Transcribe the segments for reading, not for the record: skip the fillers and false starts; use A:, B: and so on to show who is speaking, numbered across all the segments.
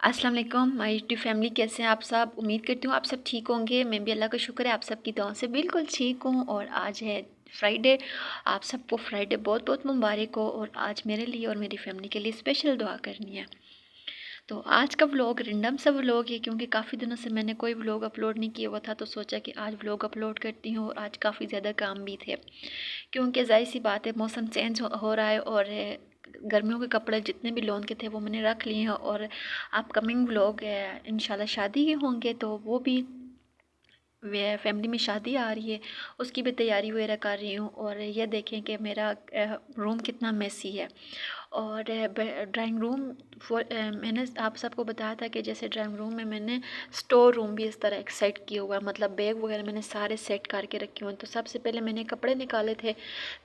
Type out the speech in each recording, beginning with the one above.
A: अस्सलाम वालेकुम my YouTube family, कैसे हैं आप सब। उम्मीद करती हूँ आप सब ठीक होंगे। मैं भी अल्लाह का शुक्र है आप सबकी दुआ से बिल्कुल ठीक हूँ। और आज है फ्राइडे। आप सबको फ्राइडे बहुत बहुत मुबारक हो। और आज मेरे लिए और मेरी फैमिली के लिए स्पेशल दुआ करनी है। तो आज का व्लॉग रेंडम सा व्लॉग है, क्योंकि काफ़ी दिनों से मैंने कोई व्लॉग अपलोड नहीं किया हुआ था, तो सोचा कि आज व्लॉग अपलोड करती हूँ। और आज काफ़ी ज़्यादा काम भी थे, क्योंकि जाहिर सी बात है मौसम चेंज हो रहा है। और गर्मियों के कपड़े जितने भी लोन के थे वो मैंने रख लिए हैं। और अपकमिंग व्लॉग इंशाल्लाह शादी के होंगे, तो वो भी वे फैमिली में शादी आ रही है, उसकी भी तैयारी वगैरह कर रही हूँ। और ये देखें कि मेरा रूम कितना मेसी है। और ड्राइंग रूम मैंने आप सबको बताया था कि जैसे ड्राइंग रूम में मैंने स्टोर रूम भी इस तरह एक सेट किया हुआ है, मतलब बैग वगैरह मैंने सारे सेट करके रखे हुए हैं। तो सबसे पहले मैंने कपड़े निकाले थे,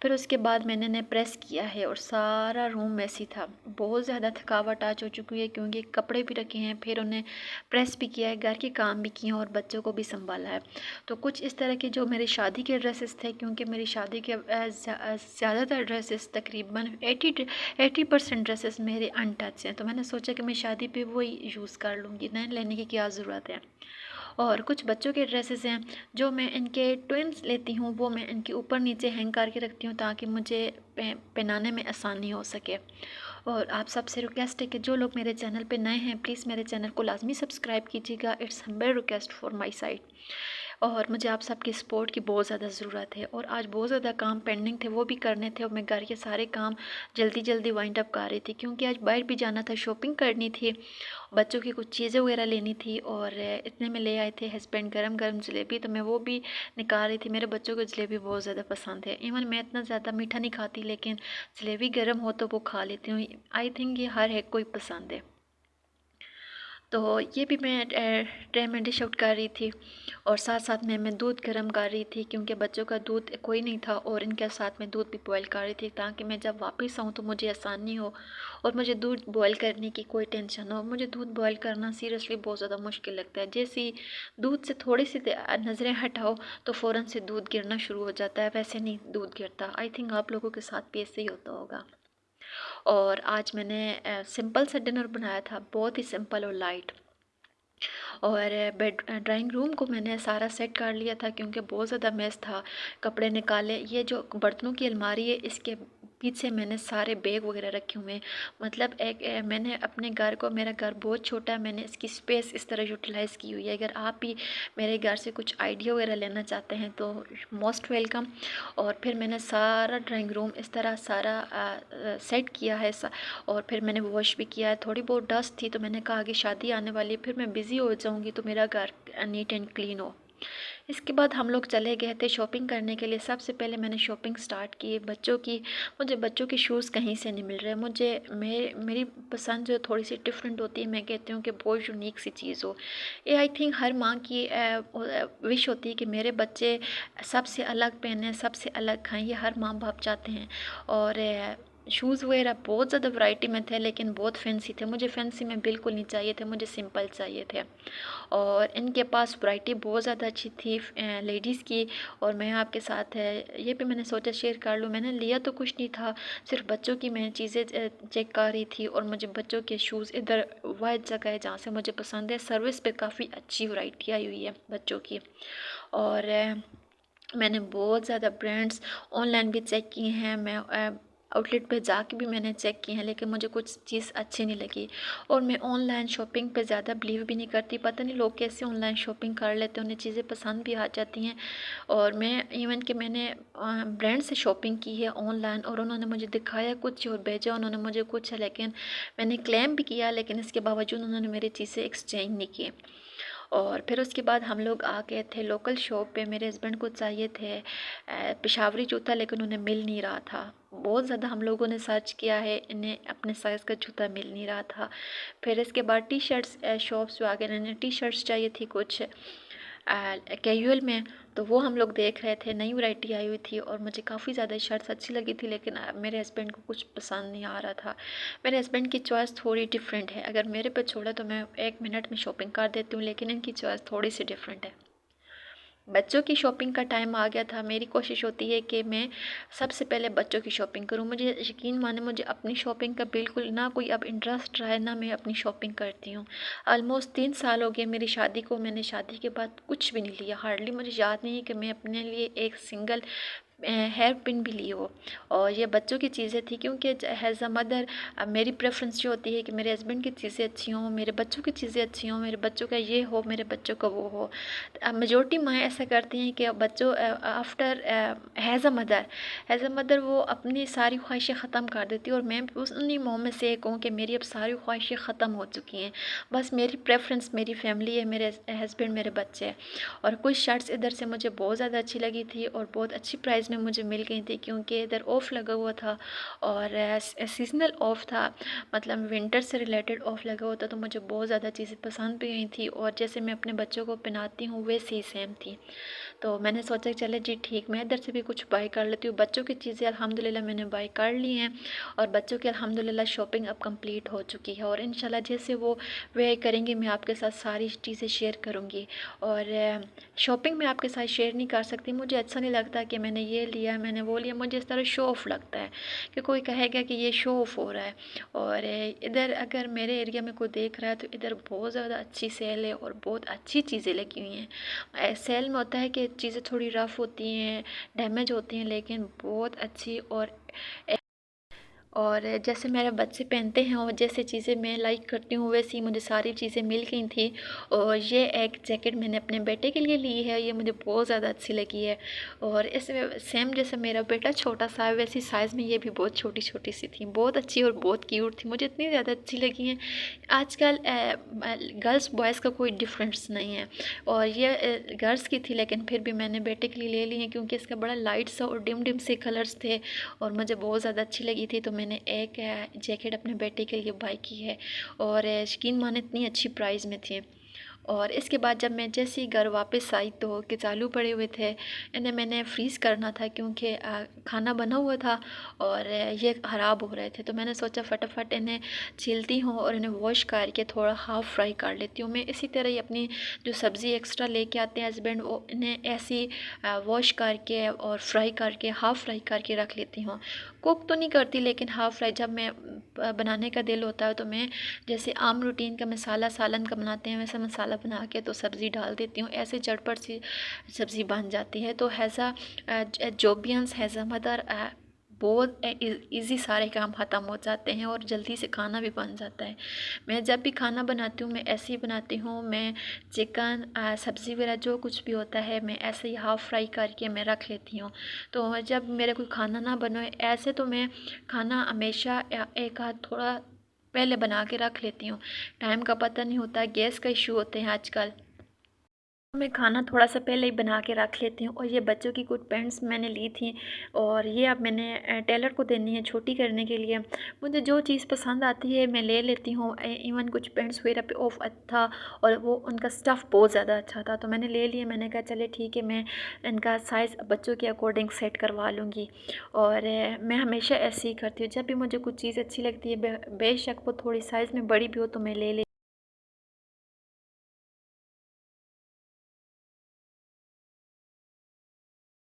A: फिर उसके बाद मैंने प्रेस किया है और सारा रूम मेसी था। बहुत ज़्यादा थकावट आज हो चुकी है, क्योंकि कपड़े भी रखे हैं, फिर उन्हें प्रेस भी किया है, घर के काम भी किए हैं और बच्चों को भी संभाला है। तो कुछ इस तरह के जो मेरी शादी के ड्रेसेस थे, क्योंकि मेरी शादी के ज़्यादातर ड्रेसेस तकरीबन 80% ड्रेसेस मेरे अनटच हैं। तो मैंने सोचा कि मैं शादी पे वही यूज़ कर लूँगी, नए लेने की क्या ज़रूरत है। और कुछ बच्चों के ड्रेसेस हैं जो मैं इनके ट्विंस लेती हूँ, वो मैं इनके ऊपर नीचे हैंग करके रखती हूँ, ताकि मुझे पहनाने में आसानी हो सके। और आप सबसे रिक्वेस्ट है कि जो लोग मेरे चैनल पे नए हैं, प्लीज़ मेरे चैनल को लाजमी सब्सक्राइब कीजिएगा। It's humble request for my side. और मुझे आप सबकी सपोर्ट की बहुत ज़्यादा ज़रूरत है। और आज बहुत ज़्यादा काम पेंडिंग थे, वो भी करने थे। और मैं घर के सारे काम जल्दी जल्दी वाइंड अप कर रही थी, क्योंकि आज बाहर भी जाना था, शॉपिंग करनी थी, बच्चों की कुछ चीज़ें वगैरह लेनी थी। और इतने में ले आए थे हस्बैंड गरम गरम जलेबी, तो मैं वो भी निकाल रही थी। मेरे बच्चों को जलेबी बहुत ज़्यादा पसंद है। इवन मैं इतना ज़्यादा मीठा नहीं खाती, लेकिन जलेबी गरम हो तो वो खा लेती हूँ। आई थिंक ये हर एक को ही पसंद है। तो ये भी मैं ट्रे में डिश आउट कर रही थी। और साथ साथ में मैं दूध गर्म कर रही थी, क्योंकि बच्चों का दूध कोई नहीं था, और इनके साथ में दूध भी बॉयल कर रही थी, ताकि मैं जब वापस आऊँ तो मुझे आसानी हो और मुझे दूध बॉयल करने की कोई टेंशन हो। मुझे दूध बॉयल करना सीरियसली बहुत ज़्यादा मुश्किल लगता है। जैसे ही दूध से थोड़ी सी नज़रें हटाओ तो फ़ौरन से दूध गिरना शुरू हो जाता है, वैसे नहीं दूध गिरता। आई थिंक आप लोगों के साथ भी ऐसे ही होता होगा। और आज मैंने सिंपल सा डिनर बनाया था, बहुत ही सिंपल और लाइट। और बेड ड्राइंग रूम को मैंने सारा सेट कर लिया था, क्योंकि बहुत ज़्यादा मेस था। कपड़े निकाले, ये जो बर्तनों की अलमारी है, इसके पीछे मैंने सारे बैग वगैरह रखे हुए हैं। मतलब एक मैंने अपने घर को, मेरा घर बहुत छोटा है, मैंने इसकी स्पेस इस तरह यूटिलाइज़ की हुई है। अगर आप भी मेरे घर से कुछ आइडिया वगैरह लेना चाहते हैं तो मोस्ट वेलकम। और फिर मैंने सारा ड्राइंग रूम इस तरह सारा सेट किया है। और फिर मैंने वॉश भी किया है। थोड़ी बहुत डस्ट थी, तो मैंने कहा कि शादी आने वाली है, फिर मैं बिज़ी हो जाऊंगी, तो मेरा घर नीट एंड क्लीन हो। इसके बाद हम लोग चले गए थे शॉपिंग करने के लिए। सबसे पहले मैंने शॉपिंग स्टार्ट की बच्चों की। मुझे बच्चों के शूज़ कहीं से नहीं मिल रहे। मुझे मेरी पसंद जो थोड़ी सी डिफरेंट होती है, मैं कहती हूँ कि बहुत यूनिक सी चीज़ हो। ये आई थिंक हर माँ की विश होती है कि मेरे बच्चे सबसे अलग पहने, सबसे अलग खाएं। ये हर माँ बाप चाहते हैं। और शूज़ वगैरह बहुत ज़्यादा वैरायटी में थे, लेकिन बहुत फैंसी थे। मुझे फैंसी में बिल्कुल नहीं चाहिए थे, मुझे सिंपल चाहिए थे। और इनके पास वैरायटी बहुत ज़्यादा अच्छी थी लेडीज़ की। और मैं आपके साथ ये भी मैंने सोचा शेयर कर लूँ। मैंने लिया तो कुछ नहीं था, सिर्फ बच्चों की मैं चीज़ें चेक कर रही थी। और मुझे बच्चों के शूज़ इधर वाइट जगह है जहाँ से मुझे पसंद है। सर्विस पे काफ़ी अच्छी वैरायटी आई हुई है बच्चों की। और मैंने बहुत ज़्यादा ब्रांड्स ऑनलाइन भी चेक किए हैं। मैं आउटलेट पे जाके भी मैंने चेक किए हैं, लेकिन मुझे कुछ चीज़ अच्छी नहीं लगी। और मैं ऑनलाइन शॉपिंग पे ज़्यादा बिलीव भी नहीं करती। पता नहीं लोग कैसे ऑनलाइन शॉपिंग कर लेते हैं, उन्हें चीज़ें पसंद भी आ जाती हैं। और मैं इवन कि मैंने ब्रांड से शॉपिंग की है ऑनलाइन, और उन्होंने मुझे दिखाया कुछ और भेजा उन्होंने मुझे कुछ, लेकिन मैंने क्लेम भी किया, लेकिन इसके बावजूद उन्होंने मेरी चीज़ें एक्सचेंज नहीं की। और फिर उसके बाद हम लोग आ गए थे लोकल शॉप पे। मेरे हस्बैंड को चाहिए थे पेशावरी जूता, लेकिन उन्हें मिल नहीं रहा था। बहुत ज़्यादा हम लोगों ने सर्च किया है, इन्हें अपने साइज़ का जूता मिल नहीं रहा था। फिर इसके बाद टी शर्ट्स शॉप्स पे आ गए। इन्हें टी शर्ट्स चाहिए थी कुछ कैजुअल में, तो वो हम लोग देख रहे थे। नई वैरायटी आई हुई थी और मुझे काफ़ी ज़्यादा शर्ट्स अच्छी लगी थी, लेकिन मेरे हस्बैंड को कुछ पसंद नहीं आ रहा था। मेरे हस्बैंड की चॉइस थोड़ी डिफरेंट है। अगर मेरे पे छोड़ा तो मैं 1 मिनट में शॉपिंग कर देती हूँ, लेकिन इनकी चॉइस थोड़ी सी डिफरेंट है। बच्चों की शॉपिंग का टाइम आ गया था। मेरी कोशिश होती है कि मैं सबसे पहले बच्चों की शॉपिंग करूं। मुझे यकीन माने, मुझे अपनी शॉपिंग का बिल्कुल ना कोई अब इंटरेस्ट रहा है, ना मैं अपनी शॉपिंग करती हूँ। ऑलमोस्ट 3 साल हो गए मेरी शादी को। मैंने शादी के बाद कुछ भी नहीं लिया। हार्डली मुझे याद नहीं है कि मैं अपने लिए एक सिंगल हेयर पिन भी ली हो। और ये बच्चों की चीज़ें थी, क्योंकि एज अ मदर मेरी प्रेफरेंस जो होती है कि मेरे हस्बैंड की चीज़ें अच्छी हों, मेरे बच्चों की चीज़ें अच्छी हों, मेरे बच्चों का ये हो, मेरे बच्चों का वो हो। मेजोरिटी माँ ऐसा करती हैं कि बच्चों आफ्टर एज अ मदर वो अपनी सारी ख्वाहिशें ख़त्म कर देती है। और मैं उस उन्हीं माँ में से एक हूँ कि मेरी अब सारी ख्वाहिशें ख़त्म हो चुकी हैं। बस मेरी प्रेफरेंस मेरी फैमिली है, मेरे हस्बैंड, मेरे बच्चे हैं। और कुछ शर्ट्स इधर से मुझे बहुत ज़्यादा अच्छी लगी थी और बहुत अच्छी प्राइस में मुझे मिल गई थी, क्योंकि इधर ऑफ़ लगा हुआ था और सीज़नल ऑफ़ था, मतलब विंटर से रिलेटेड ऑफ़ लगा हुआ था। तो मुझे बहुत ज़्यादा चीज़ें पसंद भी आई थी और जैसे मैं अपने बच्चों को पहनाती हूँ वैसे ही सेम थी। तो मैंने सोचा कि चले जी ठीक, मैं इधर से भी कुछ बाय कर लेती हूँ। बच्चों की चीज़ें अल्हम्दुलिल्लाह मैंने बाय कर ली हैं और बच्चों की अल्हम्दुलिल्लाह शॉपिंग अब कंप्लीट हो चुकी है। और इंशाल्लाह जैसे वो वे करेंगे मैं आपके साथ सारी चीज़ें शेयर करूँगी। और शॉपिंग मैं आपके साथ शेयर नहीं कर सकती। मुझे अच्छा नहीं लगता कि मैंने ये लिया, मैंने वो लिया। मुझे इस तरह शो ऑफ़ लगता है कि कोई कहेगा कि ये शो ऑफ़ हो रहा है। और इधर अगर मेरे एरिया में कोई देख रहा है तो इधर बहुत ज़्यादा अच्छी सेल है और बहुत अच्छी चीज़ें लगी हुई हैं। सेल में होता है कि चीज़ें थोड़ी रफ़ होती हैं, डैमेज होती हैं, लेकिन बहुत अच्छी और जैसे मेरे बच्चे पहनते हैं और जैसे चीज़ें मैं लाइक करती हूँ वैसी मुझे सारी चीज़ें मिल गई थी। और ये एक जैकेट मैंने अपने बेटे के लिए ली है, ये मुझे बहुत ज़्यादा अच्छी लगी है। और इसमें सेम जैसे मेरा बेटा छोटा सा है वैसी साइज़ में ये भी बहुत छोटी छोटी सी थी, बहुत अच्छी और बहुत क्यूट थी, मुझे इतनी ज़्यादा अच्छी लगी हैं। आजकल गर्ल्स बॉयज़ का कोई डिफरेंस नहीं है। और ये गर्ल्स की थी लेकिन फिर भी मैंने बेटे के लिए ले ली है, क्योंकि इसका बड़ा लाइट सा और डिम डिम से कलर्स थे और मुझे बहुत ज़्यादा अच्छी लगी थी। तो मैंने एक जैकेट अपने बेटे के लिए बाय की है और यकीन माने इतनी अच्छी प्राइस में थी। और इसके बाद जब मैं जैसे ही घर वापस आई तो कि आलू पड़े हुए थे, इन्हें मैंने फ्रीज़ करना था क्योंकि खाना बना हुआ था और ये ख़राब हो रहे थे। तो मैंने सोचा फटाफट इन्हें छीलती हूँ और इन्हें वॉश करके थोड़ा हाफ़ फ्राई कर लेती हूँ। मैं इसी तरह ही अपनी जो सब्ज़ी एक्स्ट्रा लेके आते हैं हस्बैंड, वो इन्हें ऐसी वॉश करके और फ्राई करके हाफ़ फ्राई करके रख लेती हूँ। कुक तो नहीं करती लेकिन हाफ़ फ्राई जब मैं बनाने का दिल होता है तो मैं जैसे आम रूटीन का मसाला सालन का बनाते हैं वैसा मसाला बना के तो सब्ज़ी डाल देती हूँ, ऐसे झटपट सी सब्ज़ी बन जाती है। तो हैज़ा जोबियंस हैज़ा मदर बहुत इजी सारे काम ख़त्म हो जाते हैं और जल्दी से खाना भी बन जाता है। मैं जब भी खाना बनाती हूँ मैं ऐसे ही बनाती हूँ। मैं चिकन सब्ज़ी वगैरह जो कुछ भी होता है मैं ऐसे ही हाफ़ फ्राई करके मैं रख लेती हूँ। तो जब मेरा कोई खाना ना बने ऐसे तो मैं खाना हमेशा एक आध थोड़ा पहले बना के रख लेती हूँ। टाइम का पता नहीं होता, गैस का इशू होते हैं आजकल। मैं खाना थोड़ा सा पहले ही बना के रख लेती हूँ। और ये बच्चों की कुछ पैंट्स मैंने ली थी और ये अब मैंने टेलर को देनी है छोटी करने के लिए। मुझे जो चीज़ पसंद आती है मैं ले लेती हूँ। इवन कुछ पैंट्स वगैरह पे ऑफ था और वो उनका स्टफ़ बहुत ज़्यादा अच्छा था तो मैंने ले लिया। मैंने कहा चले ठीक है, मैं इनका साइज़ बच्चों के अकॉर्डिंग सेट करवा लूँगी। और मैं हमेशा ऐसे ही करती हूँ, जब भी मुझे कुछ चीज़ अच्छी लगती है बेशक वो थोड़ी साइज़ में बड़ी भी हो तो मैं ले